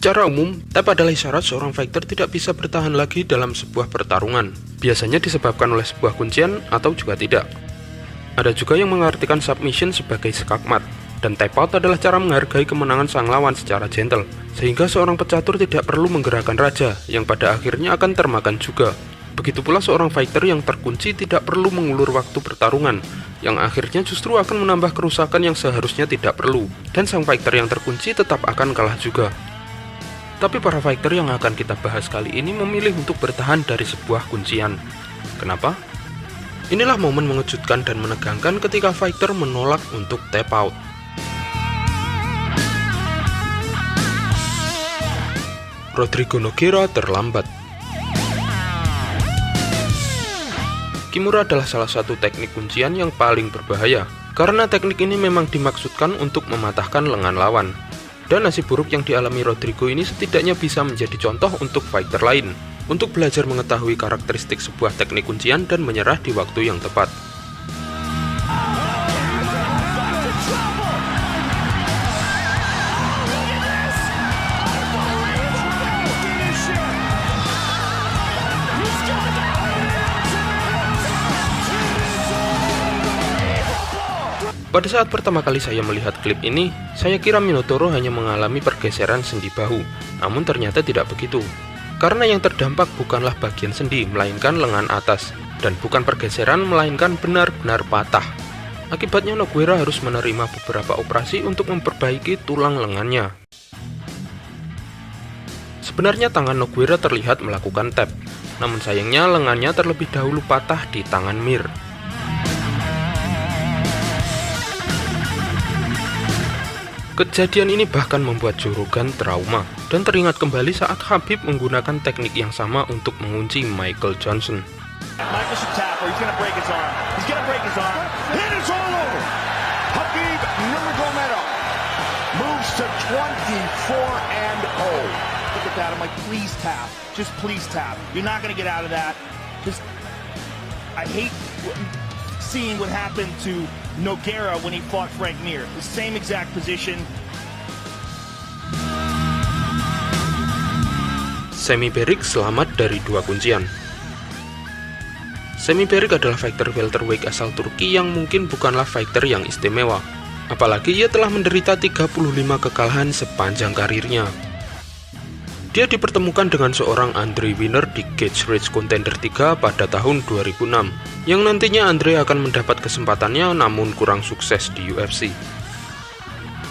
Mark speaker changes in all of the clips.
Speaker 1: Secara umum, tap adalah isyarat seorang fighter tidak bisa bertahan lagi dalam sebuah pertarungan. Biasanya disebabkan oleh sebuah kuncian atau juga tidak. Ada juga yang mengartikan submission sebagai skakmat, dan tap out adalah cara menghargai kemenangan sang lawan secara gentle, sehingga seorang pecatur tidak perlu menggerakkan raja, yang pada akhirnya akan termakan juga. Begitu pula seorang fighter yang terkunci tidak perlu mengulur waktu pertarungan, yang akhirnya justru akan menambah kerusakan yang seharusnya tidak perlu, dan sang fighter yang terkunci tetap akan kalah juga. Tapi para fighter yang akan kita bahas kali ini memilih untuk bertahan dari sebuah kuncian. Kenapa? Inilah momen mengejutkan dan menegangkan ketika fighter menolak untuk tap out. Rodrigo Nogueira terlambat. Kimura adalah salah satu teknik kuncian yang paling berbahaya, karena teknik ini memang dimaksudkan untuk mematahkan lengan lawan. Dan nasib buruk yang dialami Rodrigo ini setidaknya bisa menjadi contoh untuk fighter lain, untuk belajar mengetahui karakteristik sebuah teknik kuncian dan menyerah di waktu yang tepat. Pada saat pertama kali saya melihat klip ini, saya kira Minotauro hanya mengalami pergeseran sendi bahu, namun ternyata tidak begitu. Karena yang terdampak bukanlah bagian sendi, melainkan lengan atas, dan bukan pergeseran, melainkan benar-benar patah. Akibatnya Nogueira harus menerima beberapa operasi untuk memperbaiki tulang lengannya. Sebenarnya tangan Nogueira terlihat melakukan tap, namun sayangnya lengannya terlebih dahulu patah di tangan Mir. Kejadian ini bahkan membuat Jorogan trauma dan teringat kembali saat Khabib menggunakan teknik yang sama untuk mengunci Michael Johnson.
Speaker 2: Seeing what happened to Nogueira when he fought Frank Mir, the same exact position.
Speaker 1: Semi Beric selamat dari dua kuncian. Semi Beric adalah fighter welterweight asal Turki yang mungkin bukanlah fighter yang istimewa. Apalagi ia telah menderita 35 kekalahan sepanjang karirnya. Dia dipertemukan dengan seorang Andre Wiener di Cage Rage Contender 3 pada tahun 2006, yang nantinya Andre akan mendapat kesempatannya namun kurang sukses di UFC.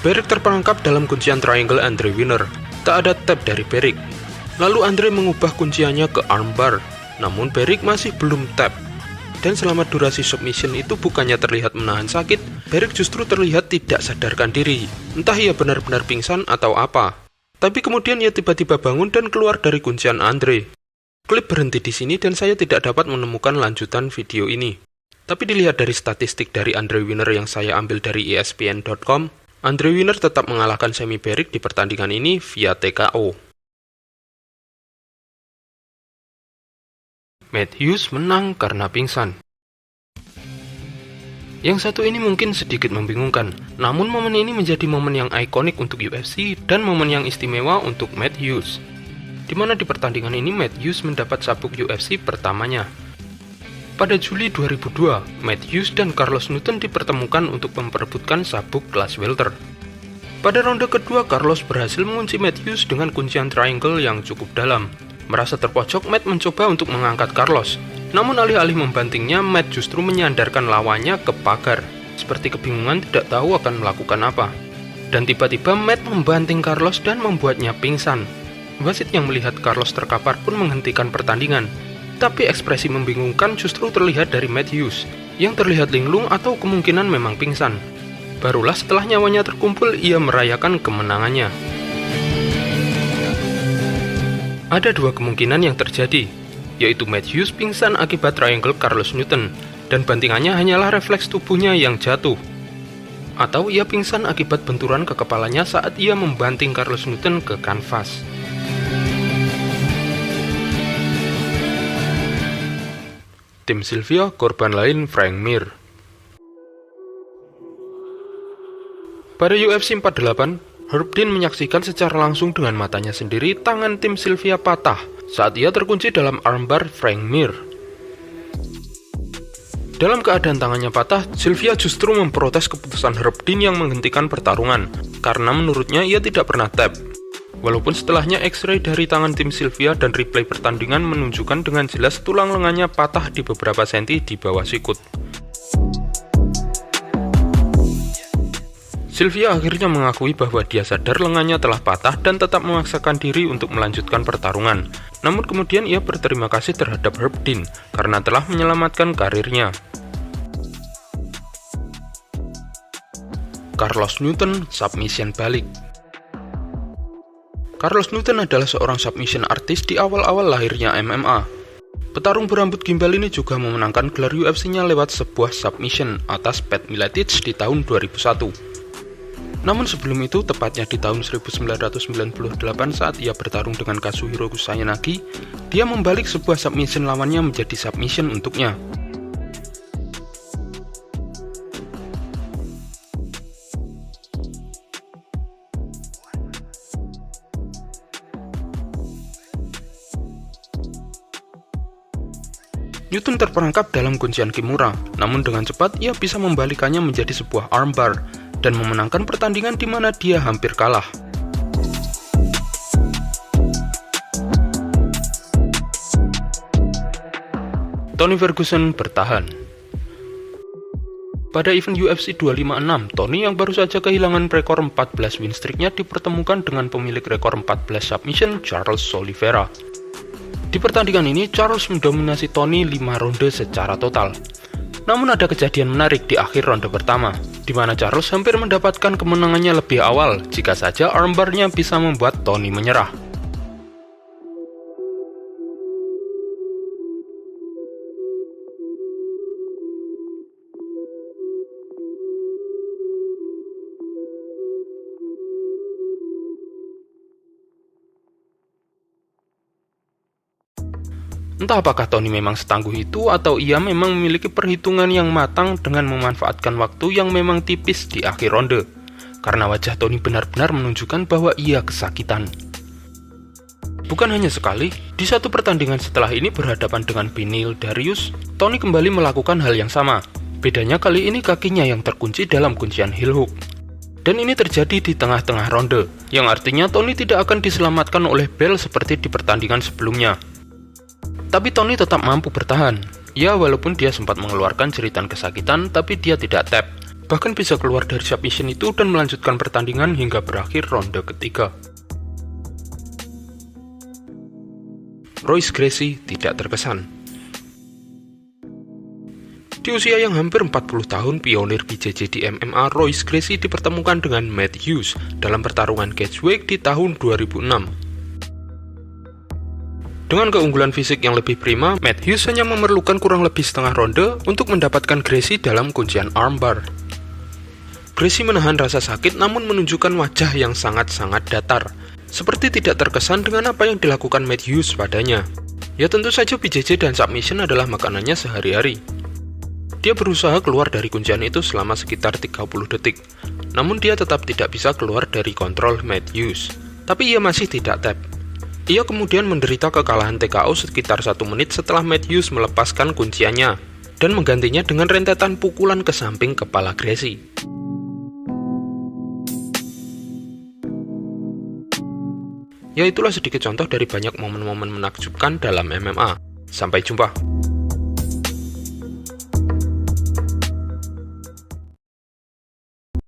Speaker 1: Beric terperangkap dalam kuncian triangle Andre Wiener, tak ada tap dari Beric. Lalu Andre mengubah kunciannya ke armbar, namun Beric masih belum tap. Dan selama durasi submission itu bukannya terlihat menahan sakit, Beric justru terlihat tidak sadarkan diri. Entah ia benar-benar pingsan atau apa. Tapi kemudian ia tiba-tiba bangun dan keluar dari kuncian Andre. Klip berhenti di sini dan saya tidak dapat menemukan lanjutan video ini. Tapi dilihat dari statistik dari Andre Wiener yang saya ambil dari ESPN.com, Andre Wiener tetap mengalahkan Semi Beric di pertandingan ini via TKO. Matt Hughes menang karena pingsan. Yang satu ini mungkin sedikit membingungkan, namun momen ini menjadi momen yang ikonik untuk UFC dan momen yang istimewa untuk Matt Hughes. Di mana di pertandingan ini Matt Hughes mendapat sabuk UFC pertamanya. Pada Juli 2002, Matt Hughes dan Carlos Newton dipertemukan untuk memperebutkan sabuk kelas welter. Pada ronde kedua, Carlos berhasil mengunci Matt Hughes dengan kuncian triangle yang cukup dalam. Merasa terpojok, Matt mencoba untuk mengangkat Carlos. Namun alih-alih membantingnya, Matt justru menyandarkan lawannya ke pagar. Seperti kebingungan tidak tahu akan melakukan apa. Dan tiba-tiba Matt membanting Carlos dan membuatnya pingsan. Wasit yang melihat Carlos terkapar pun menghentikan pertandingan. Tapi ekspresi membingungkan justru terlihat dari Matt Hughes, yang terlihat linglung atau kemungkinan memang pingsan. Barulah setelah nyawanya terkumpul, ia merayakan kemenangannya. Ada dua kemungkinan yang terjadi, yaitu Matt Hughes pingsan akibat triangle Carlos Newton, dan bantingannya hanyalah refleks tubuhnya yang jatuh. Atau ia pingsan akibat benturan ke kepalanya saat ia membanting Carlos Newton ke kanvas. Tim Sylvia, korban lain Frank Mir. Pada UFC 48, Herb Dean menyaksikan secara langsung dengan matanya sendiri tangan tim Sylvia patah saat ia terkunci dalam armbar Frank Mir. Dalam keadaan tangannya patah, Sylvia justru memprotes keputusan Herb Dean yang menghentikan pertarungan, karena menurutnya ia tidak pernah tap. Walaupun setelahnya X-ray dari tangan tim Sylvia dan replay pertandingan menunjukkan dengan jelas tulang lengannya patah di beberapa senti di bawah sikut. Sylvia akhirnya mengakui bahwa dia sadar lengannya telah patah dan tetap memaksakan diri untuk melanjutkan pertarungan. Namun kemudian ia berterima kasih terhadap Herb Dean karena telah menyelamatkan karirnya. Carlos Newton submission balik. Carlos Newton adalah seorang submission artis di awal-awal lahirnya MMA. Petarung berambut gimbal ini juga memenangkan gelar UFC-nya lewat sebuah submission atas Pat Miletich di tahun 2001. Namun sebelum itu, tepatnya di tahun 1998 saat ia bertarung dengan Kazuhiro Kusanagi, dia membalik sebuah submission lawannya menjadi submission untuknya. Newton terperangkap dalam kuncian Kimura, namun dengan cepat ia bisa membalikannya menjadi sebuah armbar dan memenangkan pertandingan di mana dia hampir kalah. Tony Ferguson bertahan. Pada event UFC 256, Tony yang baru saja kehilangan rekor 14 win streak-nya dipertemukan dengan pemilik rekor 14 submission, Charles Oliveira. Di pertandingan ini, Charles mendominasi Tony 5 ronde secara total. Namun ada kejadian menarik di akhir ronde pertama, di mana Charles hampir mendapatkan kemenangannya lebih awal jika saja armbarnya bisa membuat Tony menyerah. Entah apakah Tony memang setangguh itu atau ia memang memiliki perhitungan yang matang dengan memanfaatkan waktu yang memang tipis di akhir ronde, karena wajah Tony benar-benar menunjukkan bahwa ia kesakitan. Bukan hanya sekali, di satu pertandingan setelah ini berhadapan dengan Beneil Dariush, Tony kembali melakukan hal yang sama. Bedanya kali ini kakinya yang terkunci dalam kuncian heel hook. Dan ini terjadi di tengah-tengah ronde, yang artinya Tony tidak akan diselamatkan oleh bel seperti di pertandingan sebelumnya. Tapi Tony tetap mampu bertahan. Ya, walaupun dia sempat mengeluarkan jeritan kesakitan, tapi dia tidak tap. Bahkan bisa keluar dari submission itu dan melanjutkan pertandingan hingga berakhir ronde ketiga. Royce Gracie tidak terkesan. Di usia yang hampir 40 tahun, pionir BJJ di MMA Royce Gracie dipertemukan dengan Matt Hughes dalam pertarungan catchweight di tahun 2006. Dengan keunggulan fisik yang lebih prima, Matt Hughes hanya memerlukan kurang lebih setengah ronde untuk mendapatkan Gracie dalam kuncian armbar. Gracie menahan rasa sakit namun menunjukkan wajah yang sangat-sangat datar, seperti tidak terkesan dengan apa yang dilakukan Matt Hughes padanya. Ya tentu saja BJJ dan submission adalah makanannya sehari-hari. Dia berusaha keluar dari kuncian itu selama sekitar 30 detik, namun dia tetap tidak bisa keluar dari kontrol Matt Hughes. Tapi ia masih tidak tap. Ia kemudian menderita kekalahan TKO sekitar 1 menit setelah Matt Hughes melepaskan kunciannya dan menggantinya dengan rentetan pukulan ke samping kepala Gracie. Ya, itulah sedikit contoh dari banyak momen-momen menakjubkan dalam MMA. Sampai jumpa.